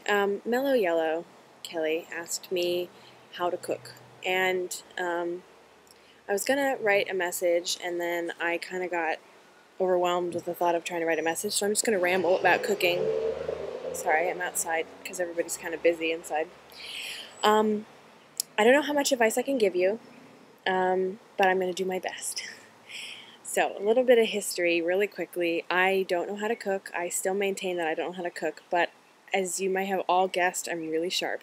Mellow Yellow Kelly asked me how to cook, and I was gonna write a message, and then I kind of got overwhelmed with the thought of trying to write a message, so I'm just gonna ramble about cooking. Sorry, I'm outside because everybody's kind of busy inside. Um, I don't know how much advice I can give you, but I'm gonna do my best. So, a little bit of history really quickly. I don't know how to cook. I still maintain that I don't know how to cook, but as you might have all guessed, I'm really sharp.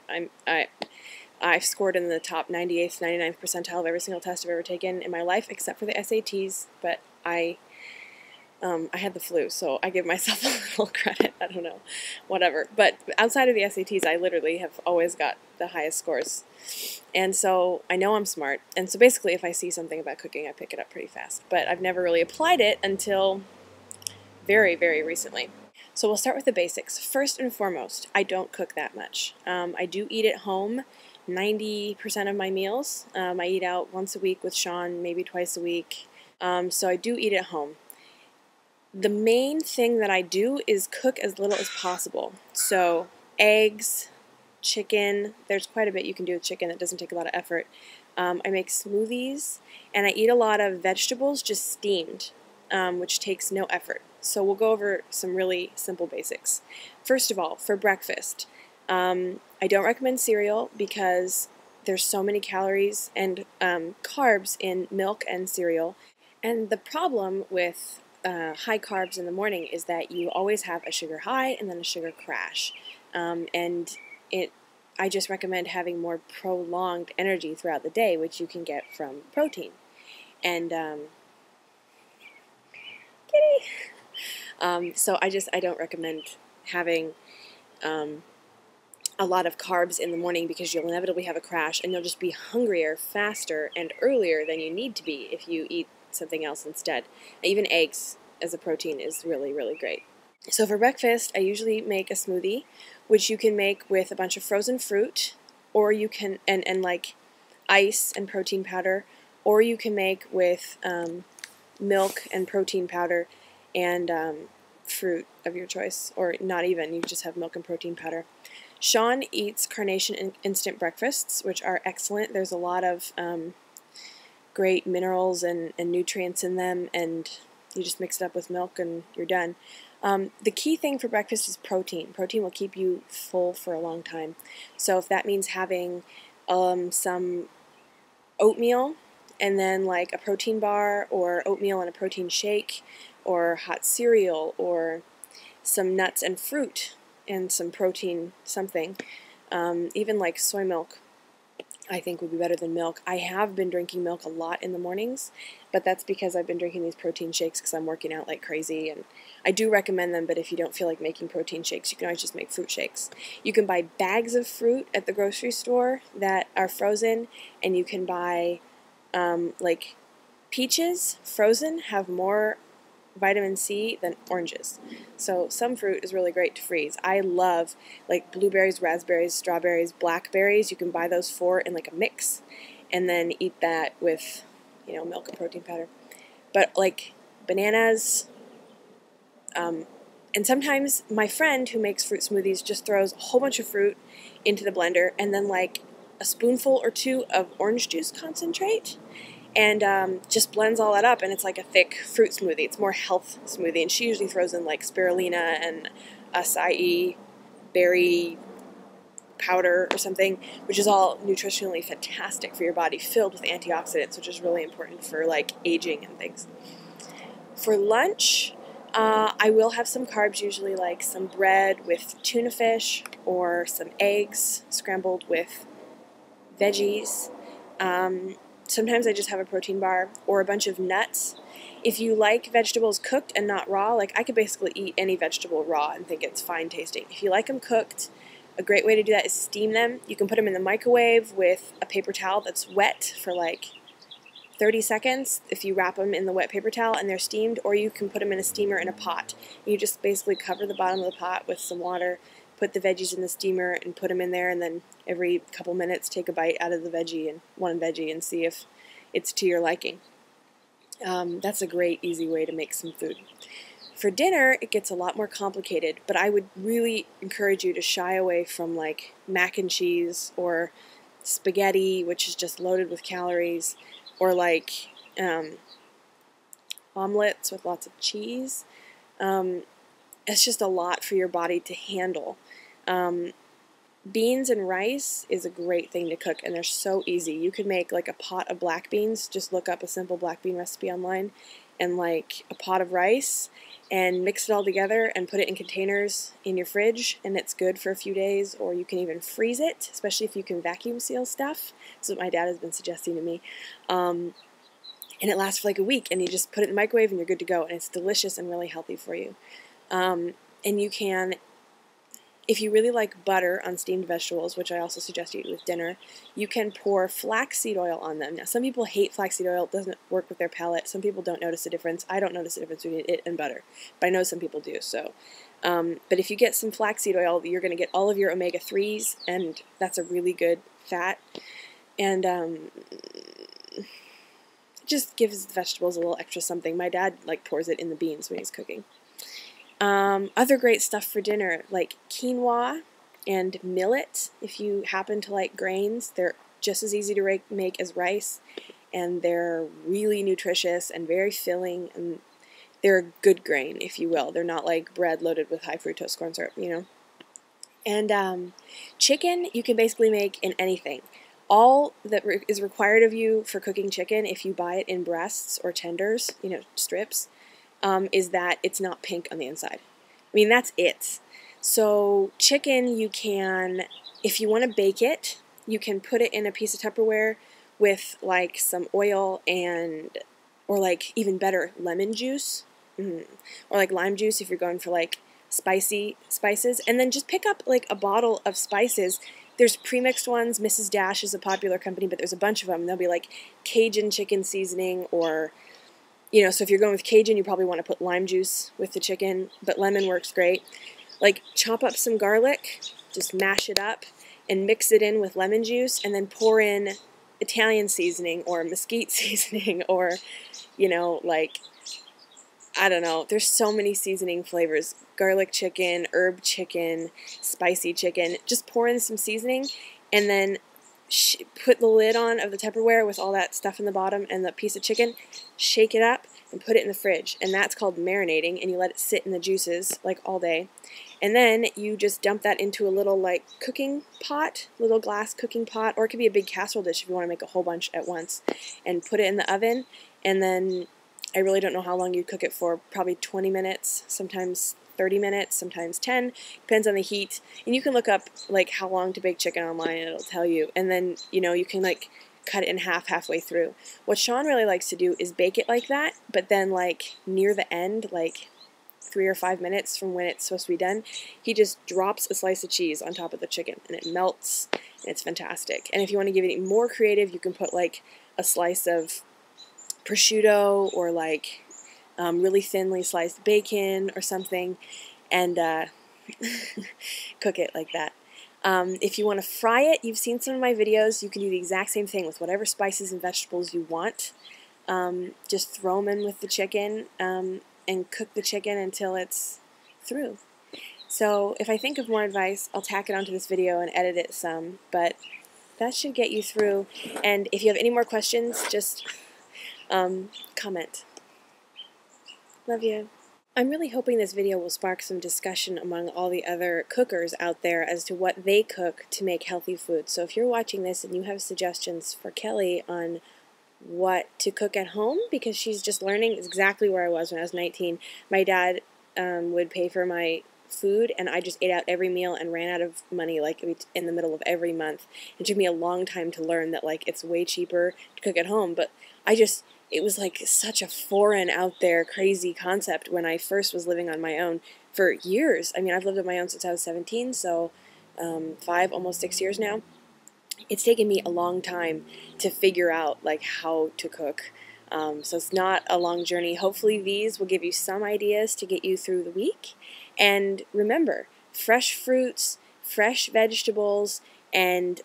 I've scored in the top 98th, 99th percentile of every single test I've ever taken in my life, except for the SATs, but I had the flu, so I give myself a little credit. I don't know, whatever. But outside of the SATs, I literally have always got the highest scores. And so I know I'm smart. And so basically, if I see something about cooking, I pick it up pretty fast. But I've never really applied it until very, very recently. So we'll start with the basics. First and foremost, I don't cook that much. I do eat at home 90% of my meals. I eat out once a week with Sean, maybe twice a week. So I do eat at home. The main thing that I do is cook as little as possible. So eggs, chicken, there's quite a bit you can do with chicken that doesn't take a lot of effort. I make smoothies, and I eat a lot of vegetables just steamed, which takes no effort. So we'll go over some really simple basics. First of all, for breakfast, I don't recommend cereal because there's so many calories and carbs in milk and cereal. And the problem with high carbs in the morning is that you always have a sugar high and then a sugar crash. I just recommend having more prolonged energy throughout the day, which you can get from protein. And so I don't recommend having a lot of carbs in the morning because you'll inevitably have a crash and you'll just be hungrier faster and earlier than you need to be if you eat something else instead. Even eggs as a protein is really, really great. So for breakfast, I usually make a smoothie, which you can make with a bunch of frozen fruit, or you can, and like ice and protein powder, or you can make with milk and protein powder and fruit of your choice, or not even, you just have milk and protein powder. Sean eats Carnation instant breakfasts, which are excellent. There's a lot of great minerals and nutrients in them, and you just mix it up with milk and you're done. The key thing for breakfast is protein. Protein will keep you full for a long time. So if that means having some oatmeal and then like a protein bar or oatmeal and a protein shake or hot cereal or some nuts and fruit and some protein something, even like soy milk, I think would be better than milk. I have been drinking milk a lot in the mornings, but that's because I've been drinking these protein shakes because I'm working out like crazy, and I do recommend them, but if you don't feel like making protein shakes, you can always just make fruit shakes. You can buy bags of fruit at the grocery store that are frozen, and you can buy like peaches frozen have more vitamin C than oranges. So some fruit is really great to freeze. I love like blueberries, raspberries, strawberries, blackberries. You can buy those four in like a mix and then eat that with, milk and protein powder. But like bananas, and sometimes my friend who makes fruit smoothies just throws a whole bunch of fruit into the blender and then like a spoonful or two of orange juice concentrate and just blends all that up, and it's like a thick fruit smoothie. It's more health smoothie, and she usually throws in like spirulina and acai berry powder or something, which is all nutritionally fantastic for your body, filled with antioxidants, which is really important for like aging and things. For lunch, I will have some carbs, usually like some bread with tuna fish or some eggs scrambled with veggies. Sometimes I just have a protein bar or a bunch of nuts. If you like vegetables cooked and not raw, like I could basically eat any vegetable raw and think it's fine tasting. If you like them cooked, a great way to do that is steam them. You can put them in the microwave with a paper towel that's wet for like 30 seconds if you wrap them in the wet paper towel and they're steamed, or you can put them in a steamer in a pot. You just basically cover the bottom of the pot with some water, put the veggies in the steamer and put them in there, and then every couple minutes take a bite out of the veggie and one veggie and see if it's to your liking. That's a great easy way to make some food. For dinner, it gets a lot more complicated, but I would really encourage you to shy away from like mac and cheese or spaghetti, which is just loaded with calories, or like omelets with lots of cheese. It's just a lot for your body to handle. Beans and rice is a great thing to cook, and they're so easy. You could make like a pot of black beans, just look up a simple black bean recipe online, and like a pot of rice, and mix it all together and put it in containers in your fridge, and it's good for a few days, or you can even freeze it, especially if you can vacuum seal stuff. That's what my dad has been suggesting to me. And it lasts for like a week, and you just put it in the microwave and you're good to go, and it's delicious and really healthy for you. And you can, if you really like butter on steamed vegetables, which I also suggest you eat with dinner, you can pour flaxseed oil on them. Now, some people hate flaxseed oil. It doesn't work with their palate. Some people don't notice the difference. I don't notice the difference between it and butter, but I know some people do. So, but if you get some flaxseed oil, you're going to get all of your omega-3s, and that's a really good fat. And just gives the vegetables a little extra something. My dad like pours it in the beans when he's cooking. Other great stuff for dinner, like quinoa and millet. If you happen to like grains, they're just as easy to make as rice, and they're really nutritious and very filling, and they're a good grain, if you will. They're not like bread loaded with high fructose corn syrup, you know. And chicken you can basically make in anything. All that is required of you for cooking chicken, if you buy it in breasts or tenders, you know, strips, is that it's not pink on the inside. I mean, that's it. So chicken, you can, if you want to bake it, you can put it in a piece of Tupperware with like some oil and, or like even better, lemon juice, or like lime juice if you're going for like spicy spices, and then just pick up like a bottle of spices. There's premixed ones. Mrs. Dash is a popular company, but there's a bunch of them. They'll be like Cajun chicken seasoning, or, you know, so if you're going with Cajun, you probably want to put lime juice with the chicken, but lemon works great. Like, chop up some garlic, just mash it up, and mix it in with lemon juice, and then pour in Italian seasoning, or mesquite seasoning, or, you know, like, I don't know, there's so many seasoning flavors. Garlic chicken, herb chicken, spicy chicken. Just pour in some seasoning, and then put the lid on of the Tupperware with all that stuff in the bottom and the piece of chicken, shake it up, and put it in the fridge. And that's called marinating, and you let it sit in the juices like all day. And then you just dump that into a little like cooking pot, little glass cooking pot, or it could be a big casserole dish if you want to make a whole bunch at once, and put it in the oven. And then I really don't know how long you'd cook it for, probably 20 minutes, sometimes 30 minutes, sometimes 10, depends on the heat. And you can look up like how long to bake chicken online, and it'll tell you. And then, you know, you can like cut it in half halfway through. What Sean really likes to do is bake it like that, but then like near the end, like 3 or 5 minutes from when it's supposed to be done, he just drops a slice of cheese on top of the chicken, and it melts, and it's fantastic. And if you want to give it more creative, you can put like a slice of prosciutto, or like really thinly sliced bacon or something, and cook it like that. If you want to fry it, you've seen some of my videos, you can do the exact same thing with whatever spices and vegetables you want. Just throw them in with the chicken, and cook the chicken until it's through. So if I think of more advice, I'll tack it onto this video and edit it some, but that should get you through. And if you have any more questions, just comment. Love you. I'm really hoping this video will spark some discussion among all the other cookers out there as to what they cook to make healthy food. So if you're watching this and you have suggestions for Kelly on what to cook at home, because she's just learning, is exactly where I was when I was 19. My dad would pay for my food, and I just ate out every meal and ran out of money like in the middle of every month. It took me a long time to learn that like it's way cheaper to cook at home, but it was like such a foreign, out there, crazy concept when I first was living on my own for years. I mean, I've lived on my own since I was 17, so 5, almost 6 years now. It's taken me a long time to figure out like how to cook. So it's not a long journey. Hopefully these will give you some ideas to get you through the week. And remember, fresh fruits, fresh vegetables, and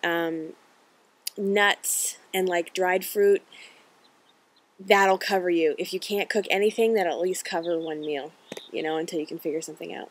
nuts, and like dried fruit, that'll cover you. If you can't cook anything, that'll at least cover one meal, until you can figure something out.